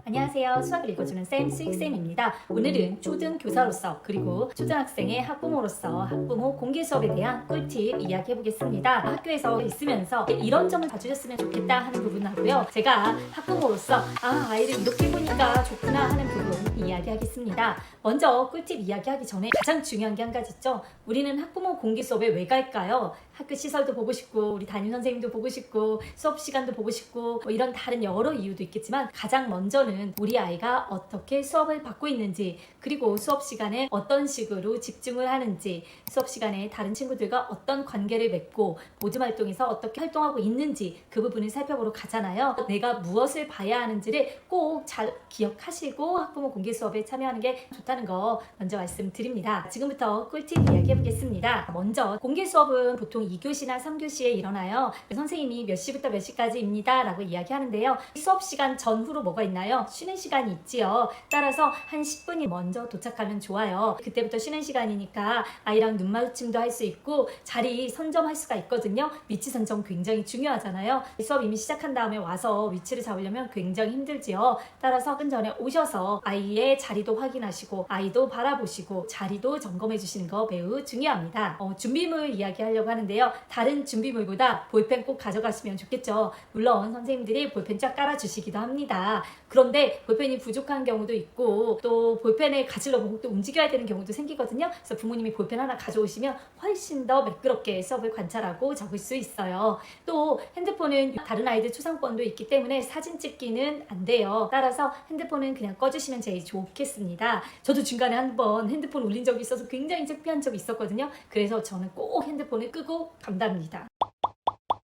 안녕하세요. 수학을 읽어주는 쌤 수익쌤입니다. 오늘은 초등교사로서 그리고 초등학생의 학부모로서 학부모 공개 수업에 대한 꿀팁 이야기해보겠습니다. 학교에서 있으면서 이런 점을 봐주셨으면 좋겠다 하는 부분 하고요. 제가 학부모로서 아이를 이렇게 보니까 좋구나 하는 부분 이야기하겠습니다. 먼저 꿀팁 이야기하기 전에 가장 중요한 게 한 가지 있죠. 우리는 학부모 공개 수업에 왜 갈까요? 학교 시설도 보고 싶고 우리 담임 선생님도 보고 싶고 수업 시간도 보고 싶고 이런 다른 여러 이유도 있겠지만 가장 먼저는 우리 아이가 어떻게 수업을 받고 있는지 그리고 수업 시간에 어떤 식으로 집중을 하는지 수업 시간에 다른 친구들과 어떤 관계를 맺고 모집 활동에서 어떻게 활동하고 있는지 그 부분을 살펴보러 가잖아요. 내가 무엇을 봐야 하는지를 꼭 잘 기억하시고 학부모 공개 수업에 참여하는 게 좋다는 거 먼저 말씀드립니다. 지금부터 꿀팁 이야기해 보겠습니다. 먼저 공개 수업은 보통 2교시나 3교시에 일어나요. 선생님이 몇 시부터 몇 시까지입니다 라고 이야기하는데요. 수업 시간 전후로 뭐가 있나요? 쉬는 시간이 있지요. 따라서 한 10분이 먼저 도착하면 좋아요. 그때부터 쉬는 시간이니까 아이랑 눈 마주침도 할 수 있고 자리 선점할 수가 있거든요. 위치 선점 굉장히 중요하잖아요. 수업 이미 시작한 다음에 와서 위치를 잡으려면 굉장히 힘들지요. 따라서 그 전에 오셔서 아이의 자리도 확인하시고 아이도 바라보시고 자리도 점검해 주시는 거 매우 중요합니다. 준비물 이야기하려고 하는데요. 다른 준비물보다 볼펜 꼭 가져가시면 좋겠죠. 물론 선생님들이 볼펜 쫙 깔아주시기도 합니다. 그런데 볼펜이 부족한 경우도 있고 또 볼펜을 가지러 보고 또 움직여야 되는 경우도 생기거든요. 그래서 부모님이 볼펜 하나 가져오시면 훨씬 더 매끄럽게 수업을 관찰하고 적을 수 있어요. 또 핸드폰은 다른 아이들 초상권도 있기 때문에 사진 찍기는 안 돼요. 따라서 핸드폰은 그냥 꺼주시면 제일 좋겠습니다. 저도 중간에 한번 핸드폰 울린 적이 있어서 굉장히 창피한 적이 있었거든요. 그래서 저는 꼭 핸드폰을 끄고 간답니다.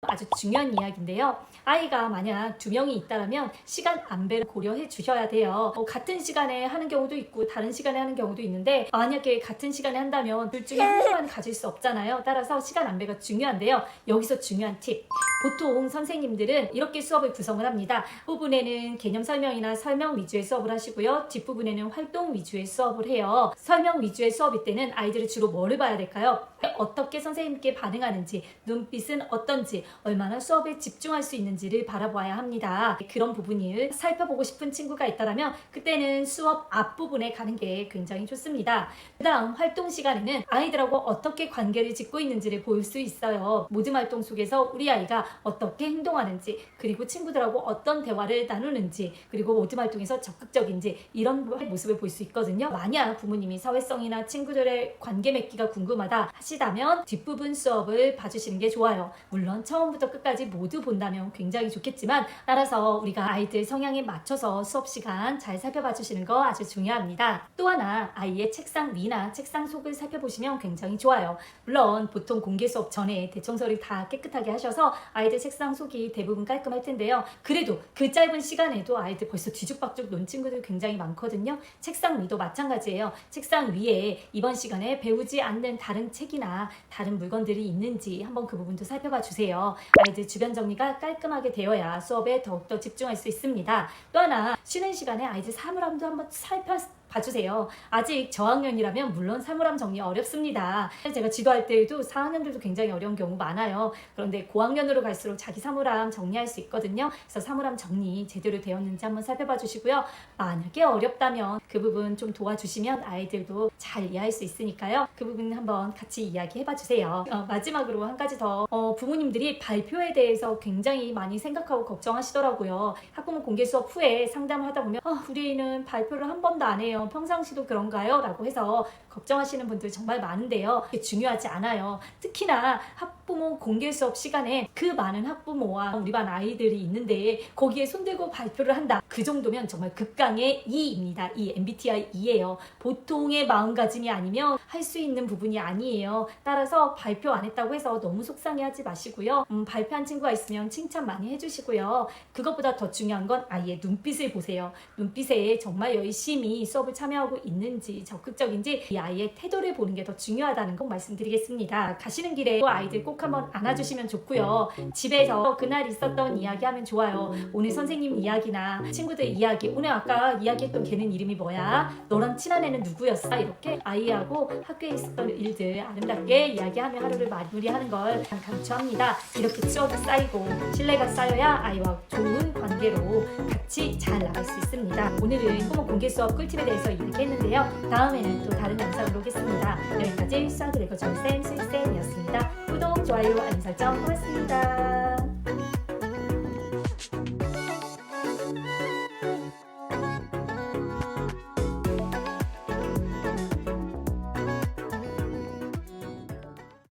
아주 중요한 이야기인데요. 아이가 만약 2명이 있다면 시간 안배를 고려해 주셔야 돼요. 같은 시간에 하는 경우도 있고 다른 시간에 하는 경우도 있는데 만약에 같은 시간에 한다면 둘 중에 한 명만 가질 수 없잖아요. 따라서 시간 안배가 중요한데요. 여기서 중요한 팁. 보통 선생님들은 이렇게 수업을 구성을 합니다. 부분에는 개념 설명이나 설명 위주의 수업을 하시고요. 뒷부분에는 활동 위주의 수업을 해요. 설명 위주의 수업일 때는 아이들이 주로 뭐를 봐야 될까요? 어떻게 선생님께 반응하는지, 눈빛은 어떤지, 얼마나 수업에 집중할 수 있는지를 바라봐야 합니다. 그런 부분을 살펴보고 싶은 친구가 있다면 그때는 수업 앞부분에 가는 게 굉장히 좋습니다. 그 다음 활동 시간에는 아이들하고 어떻게 관계를 짓고 있는지를 볼 수 있어요. 모집 활동 속에서 우리 아이가 어떻게 행동하는지 그리고 친구들하고 어떤 대화를 나누는지 그리고 모집 활동에서 적극적인지 이런 모습을 볼 수 있거든요. 만약 부모님이 사회성이나 친구들의 관계 맺기가 궁금하다 하시다면 뒷부분 수업을 봐주시는 게 좋아요. 물론 처음부터 끝까지 모두 본다면 굉장히 좋겠지만 따라서 우리가 아이들 성향에 맞춰서 수업 시간 잘 살펴봐 주시는 거 아주 중요합니다. 또 하나 아이의 책상 위나 책상 속을 살펴보시면 굉장히 좋아요. 물론 보통 공개 수업 전에 대청소를 다 깨끗하게 하셔서 아이들 책상 속이 대부분 깔끔할 텐데요. 그래도 그 짧은 시간에도 아이들 벌써 뒤죽박죽 논 친구들 굉장히 많거든요. 책상 위도 마찬가지예요. 책상 위에 이번 시간에 배우지 않는 다른 책이나 다른 물건들이 있는지 한번 그 부분도 살펴봐 주세요. 아이들 주변 정리가 깔끔하게 되어야 수업에 더욱더 집중할 수 있습니다. 또 하나 쉬는 시간에 아이들 사물함도 한번 봐주세요. 아직 저학년이라면 물론 사물함 정리 어렵습니다. 제가 지도할 때에도 4학년들도 굉장히 어려운 경우 많아요. 그런데 고학년으로 갈수록 자기 사물함 정리할 수 있거든요. 그래서 사물함 정리 제대로 되었는지 한번 살펴봐 주시고요. 만약에 어렵다면 그 부분 좀 도와주시면 아이들도 잘 이해할 수 있으니까요. 그 부분 한번 같이 이야기해봐 주세요. 마지막으로 한 가지 더 부모님들이 발표에 대해서 굉장히 많이 생각하고 걱정하시더라고요. 학부모 공개 수업 후에 상담을 하다 보면 우리 애는 발표를 한 번도 안 해요. 평상시도 그런가요? 라고 해서 걱정하시는 분들 정말 많은데요. 그게 중요하지 않아요. 특히나 학부모 공개 수업 시간에 그 많은 학부모와 우리 반 아이들이 있는데 거기에 손들고 발표를 한다. 그 정도면 정말 극강의 2입니다. 이 MBTI 2예요. 보통의 마음가짐이 아니면 할 수 있는 부분이 아니에요. 따라서 발표 안 했다고 해서 너무 속상해하지 마시고요. 발표한 친구가 있으면 칭찬 많이 해주시고요. 그것보다 더 중요한 건 아이의 눈빛을 보세요. 눈빛에 정말 열심히 수업을 참여하고 있는지 적극적인지 이 아이의 태도를 보는 게 더 중요하다는 거 말씀드리겠습니다. 가시는 길에 아이들 꼭 한번 안아주시면 좋고요. 집에서 그날 있었던 이야기 하면 좋아요. 오늘 선생님 이야기나 친구들 이야기, 오늘 아까 이야기했던 걔는 이름이 뭐야? 너랑 친한 애는 누구였어? 이렇게 아이하고 학교에 있었던 일들 아름답게 이야기하며 하루를 마무리하는 걸 강추합니다. 이렇게 추억이 쌓이고 신뢰가 쌓여야 아이와 좋은 관계 관계로 같이 잘 나갈 수 있습니다. 오늘은 학부모 공개 수업 꿀팁에 대해서 이야기했는데요. 다음에는 또 다른 영상으로 오겠습니다. 여기까지 수학을 읽어주는 쌤 수익쌤이었습니다. 구독, 좋아요, 알림 설정 고맙습니다.